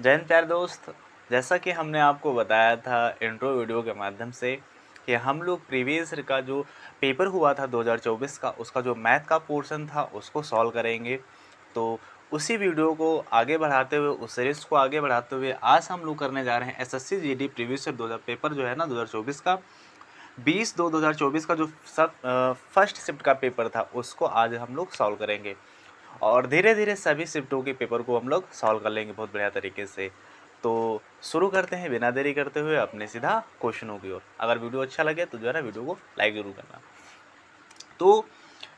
जय हिंद प्यारे दोस्त। जैसा कि हमने आपको बताया था इंट्रो वीडियो के माध्यम से कि हम लोग प्रीवियस ईयर का जो पेपर हुआ था 2024 का, उसका जो मैथ का पोर्शन था उसको सॉल्व करेंगे। तो उसी वीडियो को आगे बढ़ाते हुए, उस सीरीज को आगे बढ़ाते हुए आज हम लोग करने जा रहे हैं SSC GD previous year 2000 paper जो है ना 2024 का 20/2/2024 का जो फर्स्ट शिफ्ट का पेपर था उसको आज हम लोग सॉल्व करेंगे और धीरे धीरे सभी शिफ्टों के पेपर को हम लोग सॉल्व कर लेंगे बहुत बढ़िया तरीके से। तो शुरू करते हैं बिना देरी करते हुए अपने सीधा क्वेश्चनों की ओर। अगर वीडियो अच्छा लगे तो जो है ना वीडियो को लाइक जरूर करना। तो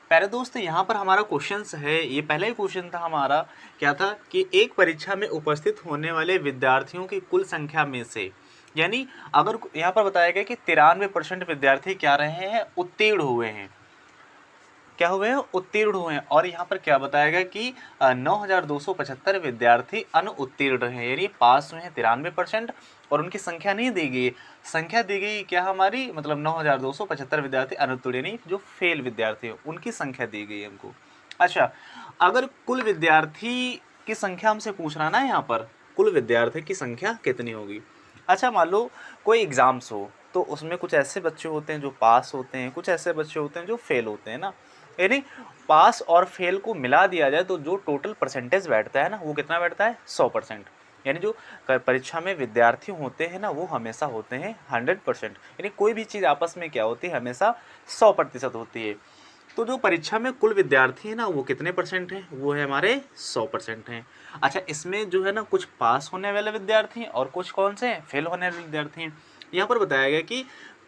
प्यारे दोस्त, यहाँ पर हमारा क्वेश्चन है, ये पहला ही क्वेश्चन था हमारा। क्या था कि एक परीक्षा में उपस्थित होने वाले विद्यार्थियों की कुल संख्या में से, यानी अगर यहाँ पर बताया गया कि 93% विद्यार्थी क्या रहे हैं, उत्तीर्ण हुए हैं, क्या हुए हैं, उत्तीर्ण हुए हैं। और यहाँ पर क्या बताया गया कि 9,275 विद्यार्थी अनुत्तीर्ण हैं, यानी पास हुए हैं 93% और उनकी संख्या नहीं दी गई। संख्या दी गई क्या हमारी, मतलब 9,275 विद्यार्थी अनुत्तीर्ण, यानी जो फेल विद्यार्थी हैं उनकी संख्या दी गई है हमको। अच्छा, अगर कुल विद्यार्थी की संख्या हमसे पूछ रहा ना, यहाँ पर कुल विद्यार्थी की संख्या कितनी होगी। अच्छा, मान लो कोई एग्ज़ाम्स हो तो उसमें कुछ ऐसे बच्चे होते हैं जो पास होते हैं, कुछ ऐसे बच्चे होते हैं जो फेल होते हैं ना, यानी पास और फेल को मिला दिया जाए तो जो टोटल परसेंटेज बैठता है ना वो कितना बैठता है, 100%। यानी जो परीक्षा में विद्यार्थी होते हैं ना वो हमेशा होते हैं 100%, यानी कोई भी चीज़ आपस में क्या होती है, हमेशा 100% होती है। तो जो परीक्षा में कुल विद्यार्थी है ना वो कितने परसेंट हैं, वो है हमारे 100% हैं। अच्छा, इसमें जो है ना कुछ पास होने वाले विद्यार्थी हैं और कुछ कौन से हैं, फेल होने वाले विद्यार्थी हैं। यहाँ पर बताया गया कि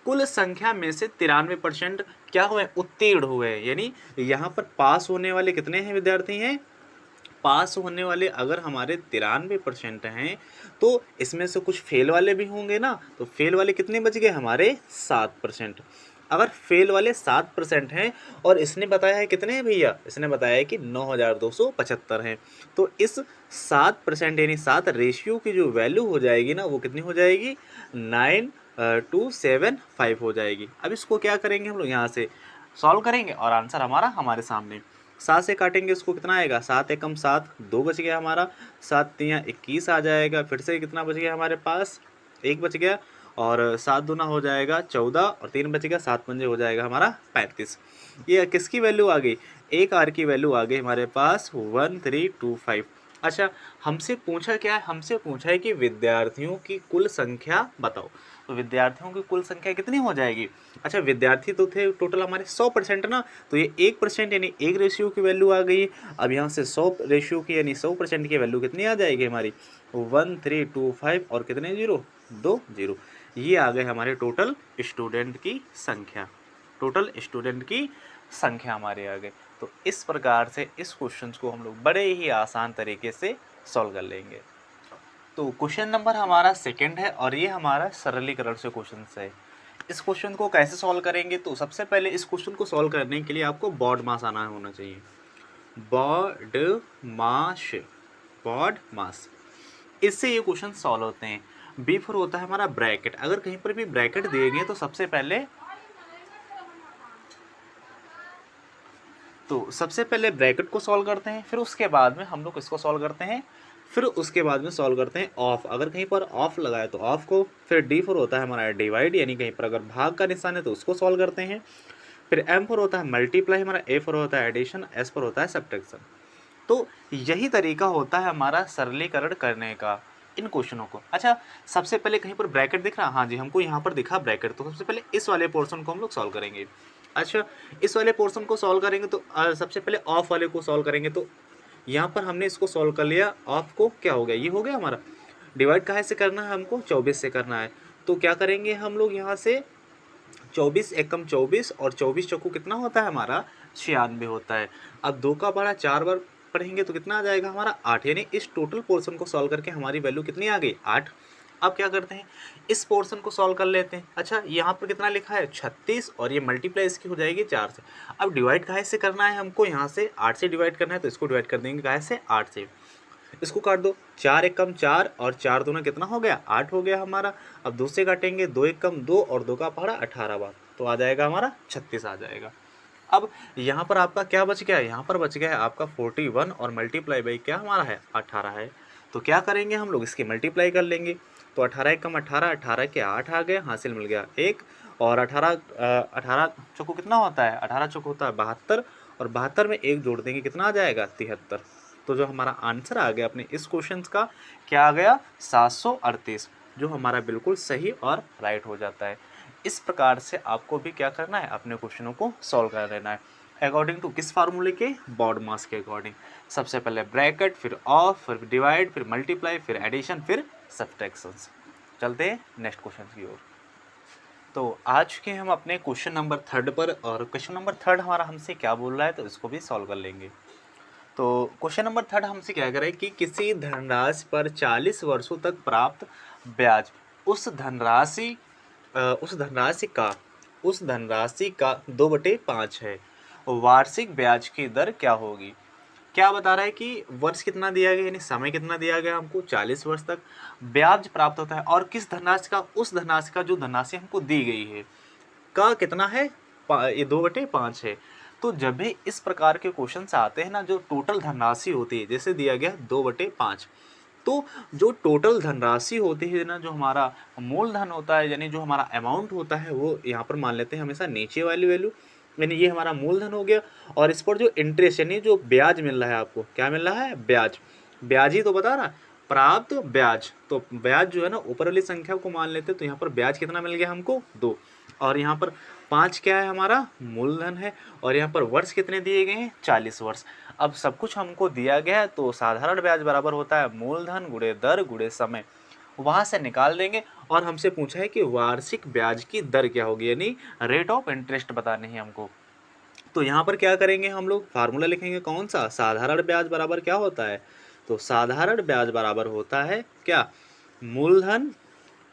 कुल संख्या में से 93% क्या हुए, उत्तीर्ण हुए, यानी यहाँ पर पास होने वाले कितने हैं विद्यार्थी हैं, पास होने वाले अगर हमारे 93% हैं तो इसमें से कुछ फेल वाले भी होंगे ना, तो फेल वाले कितने बच गए हमारे 7%। अगर फेल वाले 7% हैं और इसने बताया है कितने हैं भैया, इसने बताया है कि 9,275 हैं, तो इस 7% यानी 7 रेशियो की जो वैल्यू हो जाएगी ना वो कितनी हो जाएगी, 9,275 हो जाएगी। अब इसको क्या करेंगे हम लोग, यहाँ से सॉल्व करेंगे और आंसर हमारा हमारे सामने। 7 से काटेंगे इसको कितना आएगा, 7 एकम 7, 2 बच गया हमारा, 7 तियाँ 21 आ जाएगा, फिर से कितना बच गया हमारे पास, 1 बच गया, और 7 दूना हो जाएगा 14 और 3 बच गया, 7 पंजे हो जाएगा हमारा 35। ये किसकी वैल्यू आ गई, एक आर की वैल्यू आ गई हमारे पास 1325। अच्छा, हमसे पूछा क्या है, हमसे पूछा है कि विद्यार्थियों की कुल संख्या बताओ। तो विद्यार्थियों की कुल संख्या कितनी हो जाएगी। अच्छा, विद्यार्थी तो थे टोटल हमारे 100% ना, तो ये 1% यानी 1 रेशियो की वैल्यू आ गई। अब यहाँ से 100 रेशियो की यानी 100% की वैल्यू कितनी आ जाएगी हमारी, 1325 और कितने जीरो, 2 जीरो। ये आ गए हमारे टोटल स्टूडेंट की संख्या, टोटल स्टूडेंट की संख्या हमारे आ गए। तो इस प्रकार से इस क्वेश्चन को हम लोग बड़े ही आसान तरीके से सॉल्व कर लेंगे। तो क्वेश्चन नंबर हमारा सेकंड है और ये हमारा सरलीकरण से क्वेश्चन है। इस क्वेश्चन को कैसे सॉल्व करेंगे, तो सबसे पहले इस क्वेश्चन को सॉल्व करने के लिए आपको बॉड मास आना होना चाहिए। बॉड मास, बॉड मास, इससे ये क्वेश्चन सॉल्व होते हैं। बी फोर होता है हमारा ब्रैकेट, अगर कहीं पर भी ब्रैकेट दिए गए तो सबसे पहले ब्रैकेट को सॉल्व करते हैं, फिर उसके बाद में हम लोग इसको सॉल्व करते हैं, फिर उसके बाद में सॉल्व करते हैं ऑफ, अगर कहीं पर ऑफ लगाए तो ऑफ को, फिर डी फोर होता है हमारा डिवाइड, यानी कहीं पर अगर भाग का निशान है तो उसको सॉल्व करते हैं, फिर एम फोर होता है मल्टीप्लाई हमारा, ए फोर होता है एडिशन, एस फोर होता है सब्ट्रैक्शन। तो यही तरीका होता है हमारा सरलीकरण करने का इन क्वेश्चनों को। अच्छा, सबसे पहले कहीं पर ब्रैकेट दिख रहा, हाँ जी हमको यहाँ पर दिखा ब्रैकेट, तो सबसे पहले इस वाले पोर्शन को हम लोग सॉल्व करेंगे। अच्छा, इस वाले पोर्शन को सॉल्व करेंगे तो सबसे पहले ऑफ वाले को सॉल्व करेंगे, तो यहाँ पर हमने इसको सॉल्व कर लिया, ऑफ को क्या हो गया, ये हो गया हमारा। डिवाइड कहाँ से करना है हमको, 24 से करना है, तो क्या करेंगे हम लोग यहाँ से 24 एकम 24 और 24 चौको कितना होता है हमारा, 96 होता है। अब 2 का पढ़ा 4 बार पढ़ेंगे तो कितना आ जाएगा हमारा 8, यानी इस टोटल पोर्शन को सॉल्व करके हमारी वैल्यू कितनी आ गई, 8। अब क्या करते हैं, इस पोर्शन को सॉल्व कर लेते हैं। अच्छा, यहाँ पर कितना लिखा है 36 और ये मल्टीप्लाई इसकी हो जाएगी 4 से। अब डिवाइड कहाँ से करना है हमको, यहाँ से 8 से डिवाइड करना है, तो इसको डिवाइड कर देंगे कहाँ से, 8 से। इसको काट दो, 4 एकम 4 और 4 दूना कितना हो गया, 8 हो गया हमारा। अब 2 से काटेंगे, 2 एकम 2 और 2 का पहाड़ा 18 बार, तो आ जाएगा हमारा 36 आ जाएगा। अब यहाँ पर आपका क्या बच गया है, यहाँ पर बच गया है आपका 41 और मल्टीप्लाई बाई क्या हमारा है, 18 है। तो क्या करेंगे हम लोग, इसकी मल्टीप्लाई कर लेंगे। तो 18 एकम 18, 18 के 8 आ गए, हासिल मिल गया 1। और 18 चौको कितना होता है, 18 चौको होता है 72, और 72 में 1 जोड़ देंगे कितना आ जाएगा, 73। तो जो हमारा आंसर आ गया अपने इस क्वेश्चन का, क्या आ गया, 738, जो हमारा बिल्कुल सही और राइट हो जाता है। इस प्रकार से आपको भी क्या करना है, अपने क्वेश्चनों को सॉल्व कर लेना है अकॉर्डिंग टू किस फार्मूले के, बॉड मास के अकॉर्डिंग। सबसे पहले ब्रैकेट, फिर ऑफ, फिर डिवाइड, फिर मल्टीप्लाई, फिर एडिशन, फिर सब्ट्रैक्शंस। चलते हैं नेक्स्ट क्वेश्चन की ओर। तो आज के हम अपने क्वेश्चन नंबर 3 पर, और क्वेश्चन नंबर 3 हमारा हमसे क्या बोल रहा है, तो इसको भी सॉल्व कर लेंगे। तो क्वेश्चन नंबर 3 हमसे क्या करें कि किसी धनराशि पर 40 वर्षों तक प्राप्त ब्याज उस धनराशि उस धनराशि का 2/5 है, वार्षिक ब्याज की दर क्या होगी। क्या बता रहा है कि वर्ष कितना दिया गया, यानी समय कितना दिया गया हमको, 40 वर्ष तक ब्याज प्राप्त होता है, और किस धनराशि का, उस धनराशि का जो धनराशि हमको दी गई है का कितना है, ये 2/5 है। तो जब भी इस प्रकार के क्वेश्चन आते हैं ना, जो टोटल धनराशि होती है, जैसे दिया गया 2/5, तो जो टोटल धनराशि होती है ना, जो हमारा मूलधन होता है, यानी जो हमारा अमाउंट होता है, वो यहाँ पर मान लेते हैं हमेशा नीचे वाली वैल्यू, यानी ये हमारा मूलधन हो गया। और इस पर जो इंटरेस्ट यानी जो ब्याज मिल रहा है आपको, क्या मिल रहा है, ब्याज। ब्याज ही तो बता रहा, प्राप्त ब्याज। तो ब्याज जो है ना, ऊपर वाली संख्या को मान लेते, तो यहाँ पर ब्याज कितना मिल गया हमको, 2। और यहाँ पर 5 क्या है, हमारा मूलधन है। और यहाँ पर वर्ष कितने दिए गए हैं, 40 वर्ष। अब सब कुछ हमको दिया गया है, तो साधारण ब्याज बराबर होता है मूलधन गुणे दर गुणे समय, वहाँ से निकाल देंगे। और हमसे पूछा है कि वार्षिक ब्याज की दर क्या होगी, यानी रेट ऑफ इंटरेस्ट बतानी है हमको। तो यहाँ पर क्या करेंगे, हम लोग फार्मूला लिखेंगे कौन सा, साधारण ब्याज बराबर क्या होता है, तो साधारण ब्याज बराबर होता है क्या, मूलधन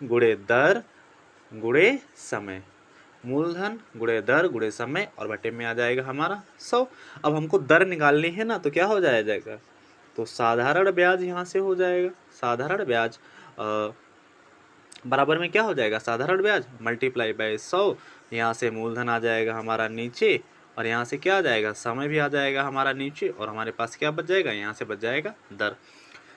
गुणे दर गुणे समय, मूलधन गुणे दर गुणे समय, और बटे में आ जाएगा हमारा 100। अब हमको दर निकालनी है ना, तो क्या हो जाएगा, तो साधारण ब्याज यहाँ से हो जाएगा, साधारण ब्याज बराबर में क्या हो जाएगा, साधारण ब्याज मल्टीप्लाई बाय 100। यहाँ से मूलधन आ जाएगा हमारा नीचे, और यहाँ से क्या आ जाएगा, समय भी आ जाएगा हमारा नीचे, और हमारे पास क्या बच जाएगा, यहाँ से बच जाएगा दर।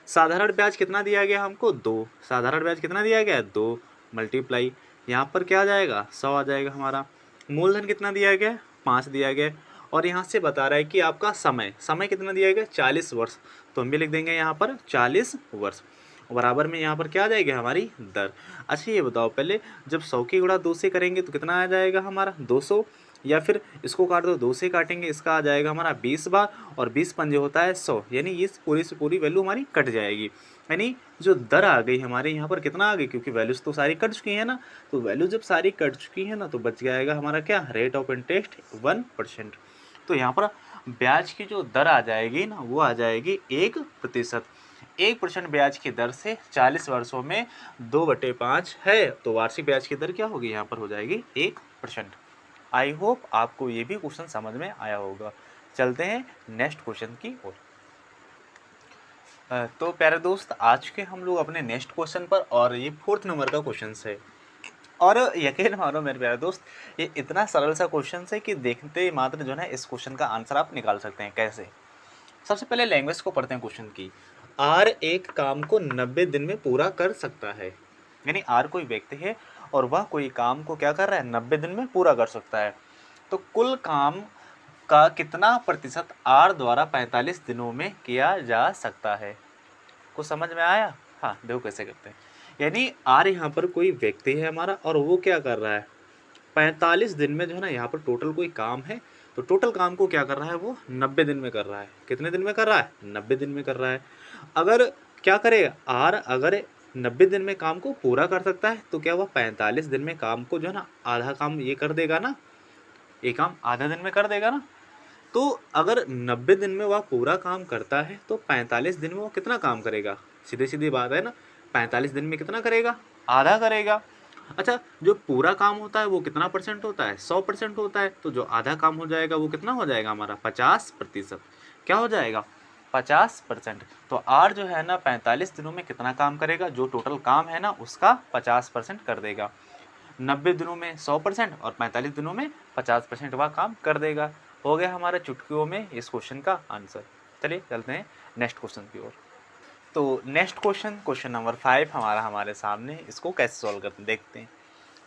साधारण ब्याज कितना दिया गया हमको, 2। साधारण ब्याज कितना दिया गया, 2 मल्टीप्लाई, यहाँ पर क्या आ जाएगा, 100 आ जाएगा हमारा। मूलधन कितना दिया गया, 5 दिया गया। और यहाँ से बता रहा है कि आपका समय कितना दिया गया, 40 वर्ष। तो हम भी लिख देंगे यहाँ पर 40 वर्ष, बराबर में यहाँ पर क्या आ जाएगी, हमारी दर। अच्छा ये बताओ पहले, जब 100 की गुणा 2 से करेंगे तो कितना आ जाएगा हमारा, 200। या फिर इसको काट दो, 2 से काटेंगे, इसका आ जाएगा हमारा 20 बार, और 20 पंजे होता है 100, यानी ये पूरी से पूरी वैल्यू हमारी कट जाएगी। यानी जो दर आ गई हमारे यहाँ पर कितना आ गई, क्योंकि वैल्यूज तो सारी कट चुकी है ना, तो वैल्यू जब सारी कट चुकी है ना, तो बच जाएगा हमारा क्या, रेट ऑफ इंटरेस्ट 1%। तो यहाँ पर ब्याज की जो दर आ जाएगी ना, वो आ जाएगी 1%। 1% ब्याज की दर से 40 वर्षों में 2/5 है, तो वार्षिक ब्याज की दर क्या होगी, यहाँ पर हो जाएगी 1%। आई होप आपको ये भी क्वेश्चन समझ में आया होगा। चलते हैं नेक्स्ट क्वेश्चन की ओर। तो प्यारे दोस्त, आज के हम लोग अपने नेक्स्ट क्वेश्चन पर, और ये 4th नंबर का क्वेश्चन है। और यकीन मानो मेरे प्यारे दोस्त, ये इतना सरल सा क्वेश्चन है कि देखते मात्र जो है इस क्वेश्चन का आंसर आप निकाल सकते हैं। कैसे, सबसे पहले लैंग्वेज को पढ़ते हैं क्वेश्चन की। आर एक काम को 90 दिन में पूरा कर सकता है, यानी आर कोई व्यक्ति है और वह कोई काम को क्या कर रहा है, 90 दिन में पूरा कर सकता है। तो कुल काम का कितना प्रतिशत आर द्वारा 45 दिनों में किया जा सकता है। कुछ समझ में आया, हाँ देखो कैसे करते हैं। यानी आर यहाँ पर कोई व्यक्ति है हमारा, और वो क्या कर रहा है, 45 दिन में जो है ना, यहाँ पर टोटल कोई काम है, तो टोटल काम को क्या कर रहा है, वो 90 दिन में कर रहा है। कितने दिन में कर रहा है, 90 दिन में कर रहा है। अगर क्या करेगा आर, अगर 90 दिन में काम को पूरा कर सकता है, तो क्या वह 45 दिन में काम को जो है ना, आधा काम ये कर देगा ना, ये काम आधा दिन में कर देगा ना। तो अगर 90 दिन में वह पूरा काम करता है, तो 45 दिन में वो कितना काम करेगा, सीधी सीधी बात है ना, 45 दिन में कितना करेगा, आधा करेगा। अच्छा, जो पूरा काम होता है वो कितना परसेंट होता है, 100% होता है। तो जो आधा काम हो जाएगा वो कितना हो जाएगा हमारा, 50%। क्या हो जाएगा, 50%। तो आर जो है ना 45 दिनों में कितना काम करेगा, जो टोटल काम है ना उसका 50% कर देगा। 90 दिनों में 100% और 45 दिनों में 50% वह काम कर देगा। हो गया हमारे चुटकियों में इस क्वेश्चन का आंसर। चलिए चलते हैं नेक्स्ट क्वेश्चन की ओर। तो नेक्स्ट क्वेश्चन, क्वेश्चन नंबर 5 हमारे सामने, इसको कैसे सॉल्व करते हैं देखते हैं।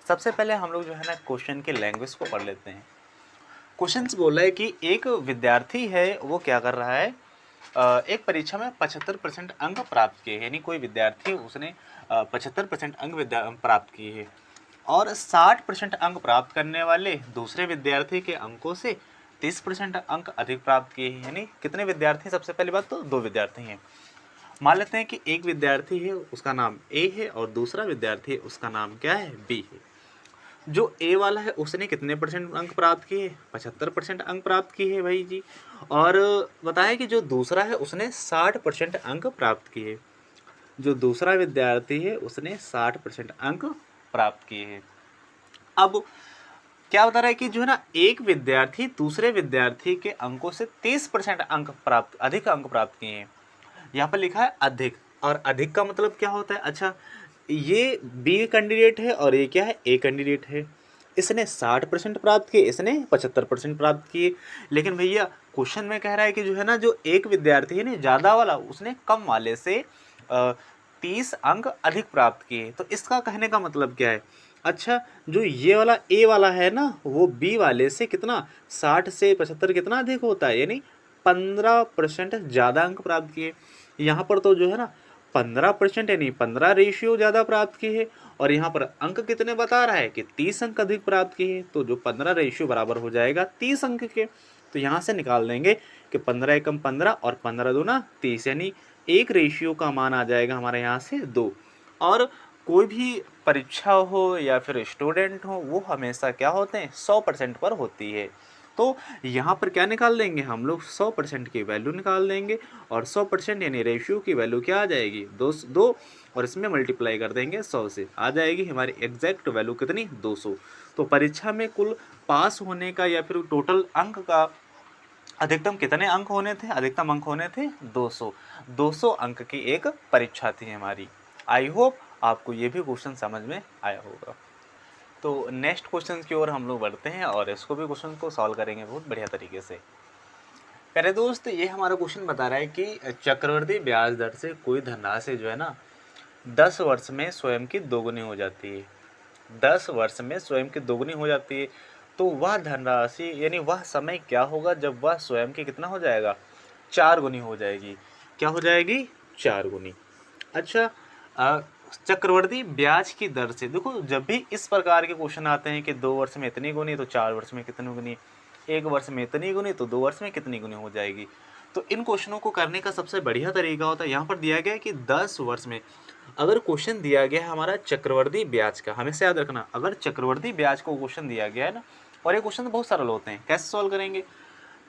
सबसे पहले हम लोग जो है ना क्वेश्चन के लैंग्वेज को पढ़ लेते हैं। क्वेश्चन बोला है कि एक विद्यार्थी है, वो क्या कर रहा है, एक परीक्षा में 75% अंक प्राप्त किए, यानी कोई विद्यार्थी उसने 75% अंक प्राप्त किए हैं और 60% अंक प्राप्त करने वाले दूसरे विद्यार्थी के अंकों से 30% अंक अधिक प्राप्त किए हैं। यानी कितने विद्यार्थी, सबसे पहली बात तो 2 विद्यार्थी हैं। मान लेते हैं कि एक विद्यार्थी है, उसका नाम ए है, और दूसरा विद्यार्थी है, उसका नाम क्या है, बी है। जो ए वाला है उसने कितने परसेंट अंक प्राप्त किए, 75% अंक प्राप्त किए हैं भाई जी। और बताया कि जो दूसरा है उसने 60% अंक प्राप्त किए। जो दूसरा विद्यार्थी है उसने 60% अंक प्राप्त किए हैं। अब क्या बता रहा है कि जो है ना, एक विद्यार्थी दूसरे विद्यार्थी के अंकों से 30% अंक प्राप्त, अधिक अंक प्राप्त किए हैं। यहाँ पर लिखा है अधिक, और अधिक का मतलब क्या होता है। अच्छा, ये बी कैंडिडेट है और ये क्या है, ए कैंडिडेट है। इसने 60% प्राप्त किए, इसने 75% प्राप्त किए। लेकिन भैया क्वेश्चन में कह रहा है कि जो है ना, जो एक विद्यार्थी है ना ज़्यादा वाला, उसने कम वाले से 30 अंक अधिक प्राप्त किए। तो इसका कहने का मतलब क्या है। अच्छा, जो ये वाला ए वाला है ना, वो बी वाले से कितना, 60 से 75 कितना अधिक होता है, यानी 15% ज़्यादा अंक प्राप्त किए। यहाँ पर तो जो है ना 15% यानी 15 रेशियो ज़्यादा प्राप्त किए हैं, और यहाँ पर अंक कितने बता रहा है कि 30 अंक अधिक प्राप्त किए हैं। तो जो 15 रेशियो बराबर हो जाएगा 30 अंक के। तो यहाँ से निकाल देंगे कि 15 एकम 15 और 15 दूना 30, यानी एक रेशियो का मान आ जाएगा हमारे यहाँ से 2। और कोई भी परीक्षा हो या फिर स्टूडेंट हो, वो हमेशा क्या होते हैं, 100% पर होती है। तो यहाँ पर क्या निकाल देंगे हम लोग, 100% की वैल्यू निकाल देंगे, और 100% यानी रेशियो की वैल्यू क्या आ जाएगी, 2 और इसमें मल्टीप्लाई कर देंगे 100 से, आ जाएगी हमारी एग्जैक्ट वैल्यू कितनी, 200। तो परीक्षा में कुल पास होने का या फिर टोटल अंक का अधिकतम कितने अंक होने थे, अधिकतम अंक होने थे 200। 200 अंक की एक परीक्षा थी हमारी। आई होप आपको ये भी क्वेश्चन समझ में आया होगा। तो नेक्स्ट क्वेश्चन की ओर हम लोग बढ़ते हैं और इसको भी क्वेश्चन को सॉल्व करेंगे बहुत बढ़िया तरीके से। प्यारे दोस्त, ये हमारा क्वेश्चन बता रहा है कि चक्रवृद्धि ब्याज दर से कोई धनराशि जो है ना 10 वर्ष में स्वयं की दोगुनी हो जाती है। 10 वर्ष में स्वयं की दोगुनी हो जाती है, तो वह धनराशि यानी वह समय क्या होगा जब वह स्वयं की कितना हो जाएगा, 4 गुनी हो जाएगी। क्या हो जाएगी, 4 गुनी। अच्छा, चक्रवृद्धि ब्याज की दर से देखो, जब भी इस प्रकार के क्वेश्चन आते हैं कि 2 वर्ष में इतनी गुनी तो 4 वर्ष में कितनी गुनी, 1 वर्ष में इतनी गुनी तो 2 वर्ष में कितनी गुनी हो जाएगी। तो इन क्वेश्चनों को करने का सबसे बढ़िया तरीका होता है, यहाँ पर दिया गया है कि 10 वर्ष में, अगर क्वेश्चन दिया गया है हमारा चक्रवृद्धि ब्याज का, हमेशा याद रखना, अगर चक्रवृद्धि ब्याज को क्वेश्चन दिया गया है ना, और ये क्वेश्चन बहुत सरल होते हैं, कैसे सॉल्व करेंगे।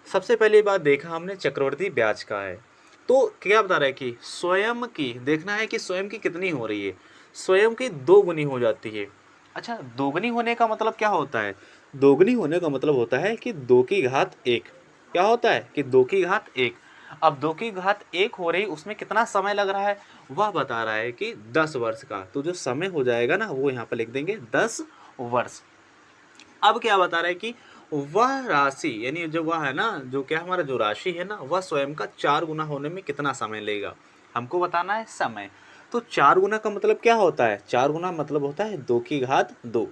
सबसे पहली बात देखा हमने चक्रवृद्धि ब्याज का है, तो क्या बता रहा है कि स्वयं की, देखना है कि स्वयं की कितनी हो रही है, स्वयं की 2 गुनी हो जाती है। अच्छा, दोगुनी होने का मतलब क्या होता है, दोगुनी होने का मतलब होता है कि 2 की घात 1, क्या होता है कि 2 की घात 1। अब 2 की घात 1 हो रही, उसमें कितना समय लग रहा है, वह बता रहा है कि 10 वर्ष का। तो जो समय हो जाएगा ना, वो यहाँ पर लिख देंगे 10 वर्ष। अब क्या बता रहा है कि वह राशि, यानी जो वह है ना, जो क्या हमारा जो राशि है ना, वह स्वयं का 4 गुना होने में कितना समय लेगा, हमको बताना है समय। तो 4 गुना का मतलब क्या होता है, 4 गुना मतलब होता है 2 की घात 2।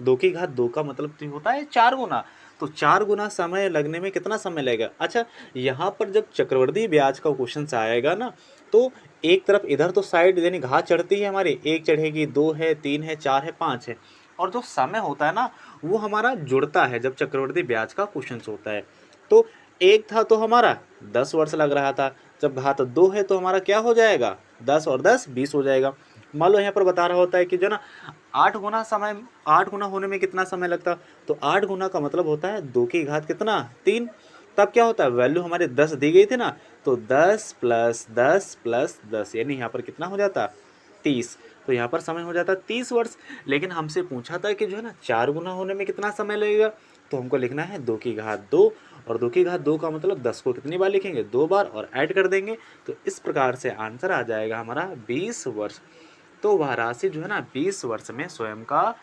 2 की घात 2 का मतलब तो होता है 4 गुना। तो 4 गुना समय लगने में कितना समय लगेगा। अच्छा, यहाँ पर जब चक्रवृद्धि ब्याज का क्वेश्चन आएगा ना, तो एक तरफ इधर तो साइड यानी घात चढ़ती है हमारी, 1 चढ़ेगी, 2 है, 3 है, 4 है, 5 है, और जो समय होता है ना, वो हमारा जुड़ता है जब चक्रवृद्धि ब्याज का क्वेश्चन होता है। तो एक था तो हमारा 10 वर्ष लग रहा था, जब घात 2 है तो हमारा क्या हो जाएगा, 10 और 10 20 हो जाएगा। मान लो यहाँ पर बता रहा होता है कि जो ना 8 गुना समय, 8 गुना होने में कितना समय लगता, तो 8 गुना का मतलब होता है 2 की घात कितना, 3। तब क्या होता है, वैल्यू हमारे 10 दी गई थी ना, तो 10 प्लस 10 प्लस 10, यानी यहाँ पर कितना हो जाता, 30। तो यहाँ पर समय हो जाता 30 वर्ष। लेकिन हमसे पूछा था कि जो है ना 4 गुना होने में कितना समय लगेगा, तो हमको लिखना है 2 की घात 2, और 2 की घात 2 का मतलब 10 को कितनी बार लिखेंगे, 2 बार, और ऐड कर देंगे। तो इस प्रकार से आंसर आ जाएगा हमारा 20 वर्ष। तो वह राशि जो है ना 20 वर्ष में स्वयं का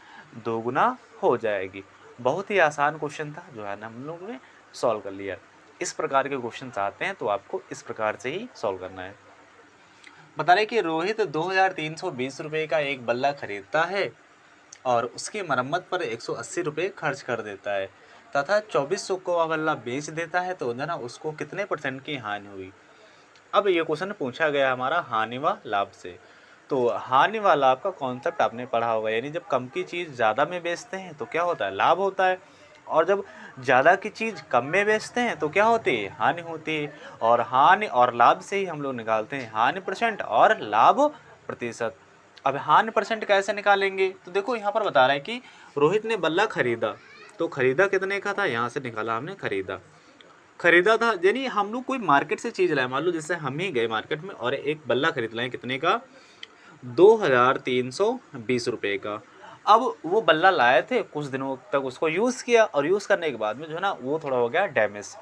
2 गुना हो जाएगी। बहुत ही आसान क्वेश्चन था, जो है ना हम लोगों ने सॉल्व कर लिया। इस प्रकार के क्वेश्चन आते हैं तो आपको इस प्रकार से ही सॉल्व करना है। बता रहे कि रोहित 2320 रुपये का एक बल्ला खरीदता है और उसकी मरम्मत पर 180 रुपये खर्च कर देता है तथा 2400 को वह बल्ला बेच देता है, तो ना उसको कितने % की हानि हुई। अब ये क्वेश्चन पूछा गया हमारा हानि व लाभ से। तो हानि व लाभ का कॉन्सेप्ट आपने पढ़ा होगा, यानी जब कम की चीज़ ज़्यादा में बेचते हैं तो क्या होता है, लाभ होता है। और जब ज़्यादा की चीज़ कम में बेचते हैं तो क्या होती है, हानि होती है। और हानि और लाभ से ही हम लोग निकालते हैं हानि % और लाभ प्रतिशत। अब हानि % कैसे निकालेंगे, तो देखो यहाँ पर बता रहा है कि रोहित ने बल्ला खरीदा, तो खरीदा कितने का था, यहाँ से निकाला हमने खरीदा था, यानी हम लोग कोई मार्केट से चीज़ लाए, मान लो जैसे हम ही गए मार्केट में और एक बल्ला खरीद लाए, कितने का, 2320 रुपये का। अब वो बल्ला लाए थे, कुछ दिनों तक उसको यूज़ किया और यूज़ करने के बाद में जो है ना वो थोड़ा हो गया डैमेज।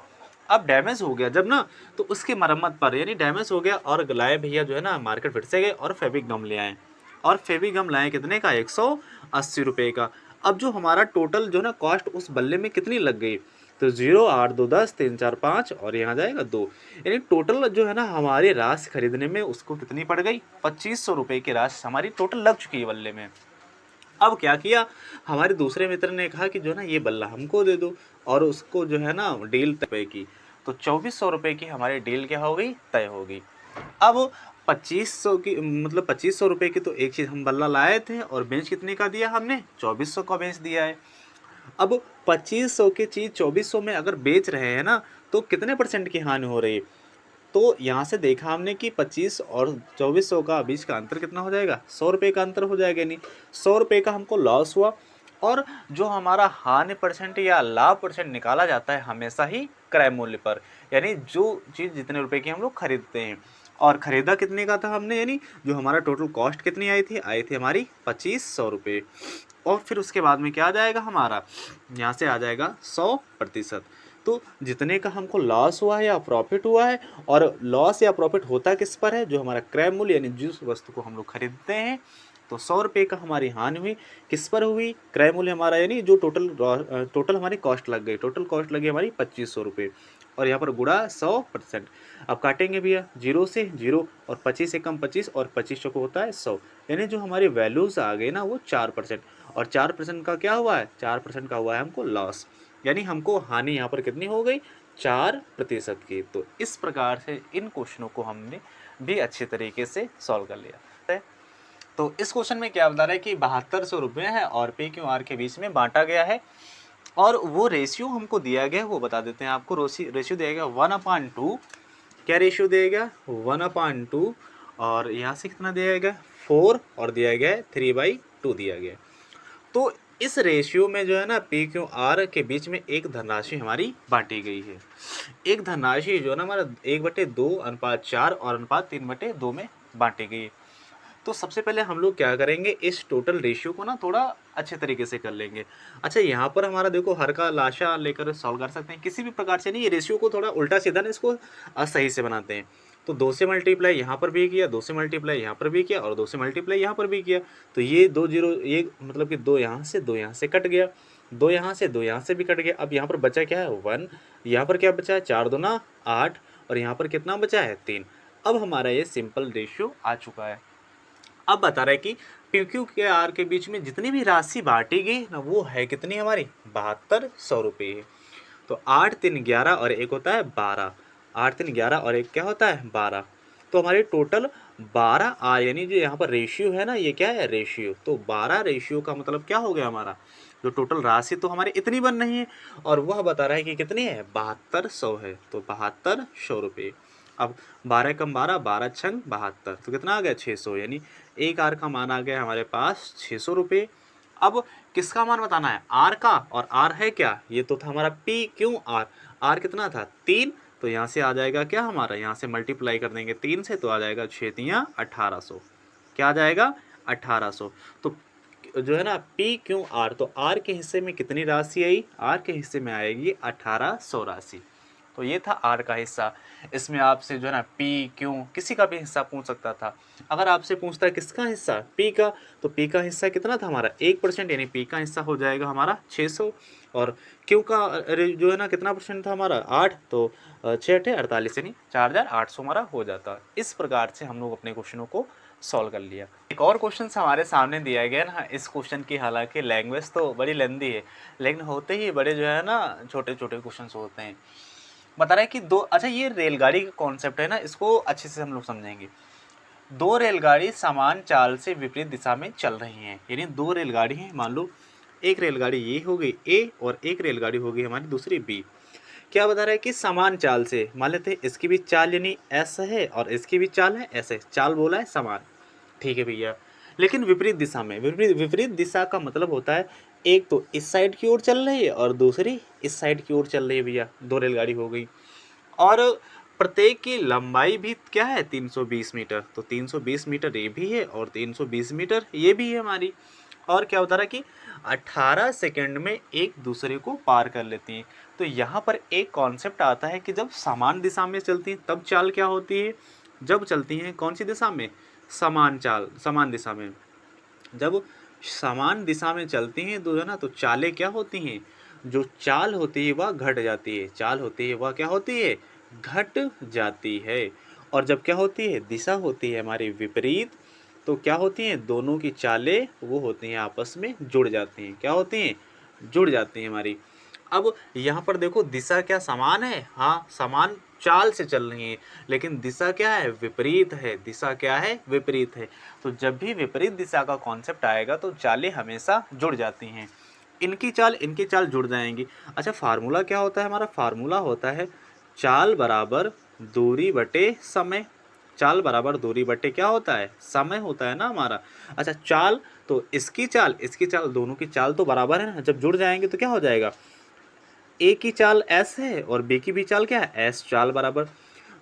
अब डैमेज हो गया जब ना, तो उसकी मरम्मत पर, यानी डैमेज हो गया और लाए भैया जो है ना मार्केट फिर से गए और फेविक गम ले आए, और फेविक गम लाए कितने का, 180 रुपये का। अब जो हमारा टोटल जो है ना कॉस्ट उस बल्ले में कितनी लग गई, तो 0 8 2 10 3 4 5 और यहाँ जाएगा 2, यानी टोटल जो है ना हमारी राशि खरीदने में उसको कितनी पड़ गई, 2500 रुपये की राशि हमारी टोटल लग चुकी है बल्ले में। अब क्या किया, हमारे दूसरे मित्र ने कहा कि जो है ना ये बल्ला हमको दे दो, और उसको जो है ना डील तय की, तो 2400 रुपये की हमारी डील क्या हो गई, तय हो गई। अब 2500 की, मतलब 2500 रुपये की तो एक चीज़ हम बल्ला लाए थे और बेच कितने का दिया हमने, 2400 का बेच दिया है। अब 2500 की चीज़ 2400 में अगर बेच रहे हैं ना, तो कितने % की हानि हो रही है, तो यहाँ से देखा हमने कि 25 और 2400 का बीच का अंतर कितना हो जाएगा, 100 रुपये का अंतर हो जाएगा। नहीं, 100 रुपये का हमको लॉस हुआ। और जो हमारा हानि % या लाभ % निकाला जाता है हमेशा ही क्रय मूल्य पर, यानी जो चीज़ जितने रुपए की हम लोग खरीदते हैं और ख़रीदा कितने का था हमने, यानी जो हमारा टोटल कॉस्ट कितनी आई थी हमारी 2500 रुपये। और फिर उसके बाद में क्या आ जाएगा हमारा, यहाँ से आ जाएगा 100%। तो जितने का हमको लॉस हुआ है या प्रॉफिट हुआ है, और लॉस या प्रॉफिट होता किस पर है, जो हमारा क्रय मूल्य यानी जिस वस्तु को हम लोग खरीदते हैं, तो 100 रुपये का हमारी हानि हुई, किस पर हुई, क्रय मूल्य हमारा, यानी जो टोटल हमारी कॉस्ट लग गई, टोटल कॉस्ट लगी हमारी 2500 रुपये, और यहाँ पर गुणा 100%। अब काटेंगे भैया 0 से 0, और 25 एकम 25 और 2500 को होता है 100, यानी जो हमारी वैल्यूज़ आ गई ना वो 4%। और 4% का क्या हुआ है, 4% का हुआ है हमको लॉस, यानी हमको हानि यहाँ पर कितनी हो गई, 4% की। तो इस प्रकार से इन क्वेश्चनों को हमने भी अच्छे तरीके से सॉल्व कर लिया है। तो इस क्वेश्चन में क्या बता रहा है कि 7200 रुपये है और पी क्यू आर के बीच में बांटा गया है, और वो रेशियो हमको दिया गया है, वो बता देते हैं आपको। रेशियो दिया गया 1/2, क्या रेशियो दिया गया 1/2, और यहाँ से कितना दिया गया 4, और दिया गया है 3/2 दिया गया। तो इस रेशियो में जो है ना पी क्यू आर के बीच में एक धनराशि हमारी बांटी गई है। एक धनराशि जो है ना हमारा 1/2:4 और अनुपात 3/2 में बांटी गई है। तो सबसे पहले हम लोग क्या करेंगे, इस टोटल रेशियो को ना थोड़ा अच्छे तरीके से कर लेंगे। अच्छा, यहाँ पर हमारा देखो हर का लाशा लेकर सॉल्व कर सकते हैं किसी भी प्रकार से, नहीं ये रेशियो को थोड़ा उल्टा सीधा ना इसको सही से बनाते हैं। तो 2 से मल्टीप्लाई यहाँ पर भी किया, 2 से मल्टीप्लाई यहाँ पर भी किया, और 2 से मल्टीप्लाई यहाँ पर भी किया, तो ये 2 0, ये मतलब कि 2 यहाँ से कट गया, 2 यहाँ से भी कट गया। अब यहाँ पर बचा क्या है 1, यहाँ पर क्या बचा है 4 दूना 8, और यहाँ पर कितना बचा है 3। अब हमारा ये सिंपल रेशियो आ चुका है। अब बता रहा है कि पी क्यू के आर के बीच में जितनी भी राशि बांटी गई ना वो है कितनी हमारी 7200 रुपये है। तो 8 3 11 और एक होता है 12, 8 3 11 और एक क्या होता है 12, तो हमारी टोटल 12 आ, यानी जो यहाँ पर रेशियो है ना ये क्या है रेशियो, तो 12 रेशियो का मतलब क्या हो गया हमारा, जो टोटल राशि तो हमारी इतनी बन रही है और वह बता रहा है कि कितनी है 7200 है, तो 7200 रुपये। अब 12 कम 12, 12 छंग 72, तो कितना आ गया 600, यानी एक आर का मान आ गया हमारे पास 600 रुपये। अब किसका मान बताना है, आर का, और आर है क्या, ये तो था हमारा पी क्यू आर, आर कितना था 3, तो यहाँ से आ जाएगा क्या हमारा, यहाँ से मल्टीप्लाई कर देंगे 3 से, तो आ जाएगा 6 तियाँ 1800, क्या आ जाएगा 1800। तो जो है ना पी क्यू आर, तो आर के हिस्से में कितनी राशि आई, आर के हिस्से में आएगी 1800 राशि। तो ये था आर का हिस्सा। इसमें आपसे जो है ना पी, क्यू किसी का भी हिस्सा पूछ सकता था। अगर आपसे पूछता है किसका हिस्सा, पी का, तो पी का हिस्सा कितना था हमारा 1%, यानी पी का हिस्सा हो जाएगा हमारा 600। और क्यू का जो है ना कितना परसेंट था हमारा 8, तो 6×8 = 48, यानी 4800 हमारा हो जाता। इस प्रकार से हम लोग अपने क्वेश्चनों को सॉल्व कर लिया। एक और क्वेश्चन हमारे सामने दिया गया ना, इस क्वेश्चन की हालांकि लैंग्वेज तो बड़ी लेंदी है, लेकिन होते ही बड़े जो है ना छोटे छोटे क्वेश्चन होते हैं। बता रहा है कि दो, अच्छा ये रेलगाड़ी का कॉन्सेप्ट है ना, इसको अच्छे से हम लोग समझेंगे। दो रेलगाड़ी समान चाल से विपरीत दिशा में चल रही हैं, यानी दो रेलगाड़ी हैं, मान लो एक रेलगाड़ी ये हो गई ए और एक रेलगाड़ी हो गई हमारी दूसरी बी। क्या बता रहा है कि समान चाल से, मान लेते हैं इसकी भी चाल यानी एस है और इसकी भी चाल है ऐसे, चाल बोला है समान, ठीक है भैया। लेकिन विपरीत दिशा में, विपरीत दिशा का मतलब होता है एक तो इस साइड की ओर चल रही है और दूसरी इस साइड की ओर चल रही है भैया, दो रेलगाड़ी हो गई। और प्रत्येक की लंबाई भी क्या है 320 मीटर, तो 320 मीटर ये भी है और 320 मीटर ये भी है हमारी। और क्या होता है कि 18 सेकंड में एक दूसरे को पार कर लेती हैं। तो यहाँ पर एक कॉन्सेप्ट आता है कि जब समान दिशा में चलती हैं तब चाल क्या होती है, जब चलती हैं कौन सी दिशा में, समान चाल, समान दिशा में। जब समान दिशा में चलती हैं तो है ना, तो चालें क्या होती हैं, जो चाल होती है वह घट जाती है, चाल होती है वह क्या होती है, घट जाती है। और जब क्या होती है, दिशा होती है हमारी विपरीत, तो क्या होती हैं, दोनों की चालें वो होती हैं आपस में जुड़ जाती हैं, क्या होती हैं, जुड़ जाती हैं हमारी। अब यहाँ पर देखो दिशा क्या समान है, हाँ समान चाल से चल रही है, लेकिन दिशा क्या है, विपरीत है, दिशा क्या है, विपरीत है। तो जब भी विपरीत दिशा का कॉन्सेप्ट आएगा तो चालें हमेशा जुड़ जाती हैं, इनकी चाल जुड़ जाएंगी। अच्छा फार्मूला क्या होता है हमारा, फार्मूला होता है चाल बराबर दूरी बटे समय। चाल बराबर दूरी बटे क्या होता है, समय होता है ना हमारा। अच्छा चाल, तो इसकी चाल दोनों की चाल तो बराबर है ना, जब जुड़ जाएंगे तो क्या हो जाएगा, ए की चाल एस है और बी की भी चाल क्या है एस, चाल बराबर।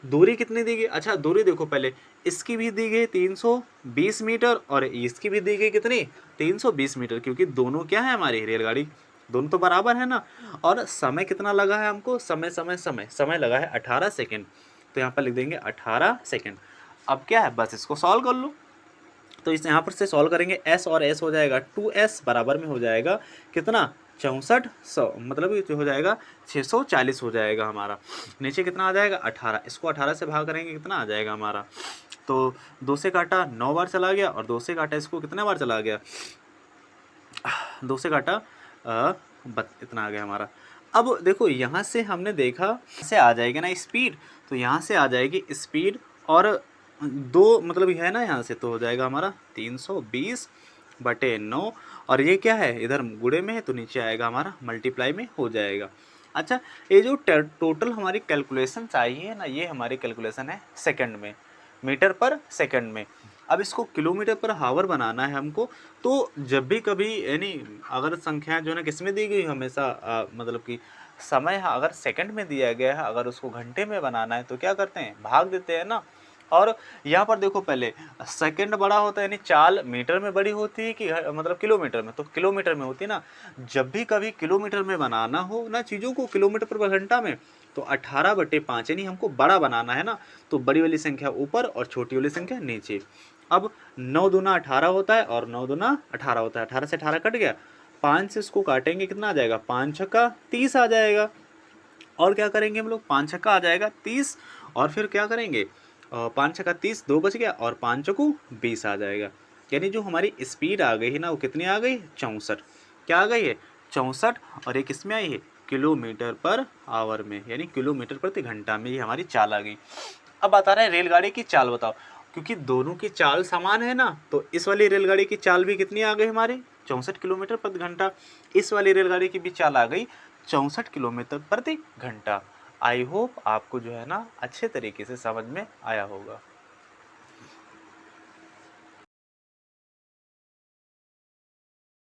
दूरी कितनी दी गई, अच्छा दूरी देखो पहले, इसकी भी दी गई 320 मीटर और इसकी भी दी गई कितनी 320 मीटर, क्योंकि दोनों क्या है हमारी रेलगाड़ी, दोनों तो बराबर है ना। और समय कितना लगा है हमको, समय लगा है 18 सेकेंड, तो यहाँ पर लिख देंगे 18 सेकेंड। अब क्या है, बस इसको सॉल्व कर लो। तो इस यहाँ पर से सॉल्व करेंगे, एस और एस हो जाएगा 2s बराबर में हो जाएगा कितना 6400, मतलब ये हो जाएगा 640 हो जाएगा हमारा। नीचे कितना आ जाएगा 18, इसको 18 से भाग करेंगे कितना आ जाएगा हमारा, तो 2 से काटा 9 बार चला गया और 2 से काटा इसको कितने बार चला गया, 2 से काटा इतना आ गया हमारा। अब देखो यहाँ से हमने देखा से आ जाएगी ना स्पीड, तो यहाँ से आ जाएगी स्पीड और दो मतलब है ना यहाँ से, तो हो जाएगा हमारा 320/9 और ये क्या है इधर गुणे में है तो नीचे आएगा हमारा मल्टीप्लाई में हो जाएगा। अच्छा ये जो टोटल हमारी कैलकुलेशन चाहिए ना, ये हमारी कैलकुलेशन है सेकंड में, मीटर पर सेकंड में। अब इसको किलोमीटर पर हावर बनाना है हमको, तो जब भी कभी यानी अगर संख्या जो है ना किस में दी गई हमेशा मतलब कि समय अगर सेकंड में दिया गया है, अगर उसको घंटे में बनाना है तो क्या करते हैं भाग देते हैं ना। और यहाँ पर देखो पहले सेकंड बड़ा होता है, यानी चाल मीटर में बड़ी होती है कि मतलब किलोमीटर में, तो किलोमीटर में होती है ना। जब भी कभी किलोमीटर में बनाना हो ना चीज़ों को किलोमीटर पर घंटा में, तो 18/5 यानी हमको बड़ा बनाना है ना, तो बड़ी वाली संख्या ऊपर और छोटी वाली संख्या नीचे। अब 9 दूना 18 होता है और 9 दूना 18 होता है, 18 से 18 कट गया, 5 से इसको काटेंगे कितना आ जाएगा, 5 छक्का 30 आ जाएगा। और क्या करेंगे हम लोग, 5 छक्का आ जाएगा 30 और फिर क्या करेंगे 5 छक्का 30, 2 बच गया और 5 चौको 20 आ जाएगा। यानी जो हमारी स्पीड आ गई है ना वो कितनी आ गई 64, क्या आ गई है 64, और ये किस में आई है किलोमीटर पर आवर में, यानी किलोमीटर प्रति घंटा में ये हमारी चाल आ गई। अब बता रहे हैं रेलगाड़ी की चाल बताओ, क्योंकि दोनों की चाल समान है ना, तो इस वाली रेलगाड़ी की चाल भी कितनी आ गई हमारी 64 किलोमीटर प्रति घंटा, इस वाली रेलगाड़ी की भी चाल आ गई 64 किलोमीटर प्रति घंटा। आई होप आपको जो है ना अच्छे तरीके से समझ में आया होगा।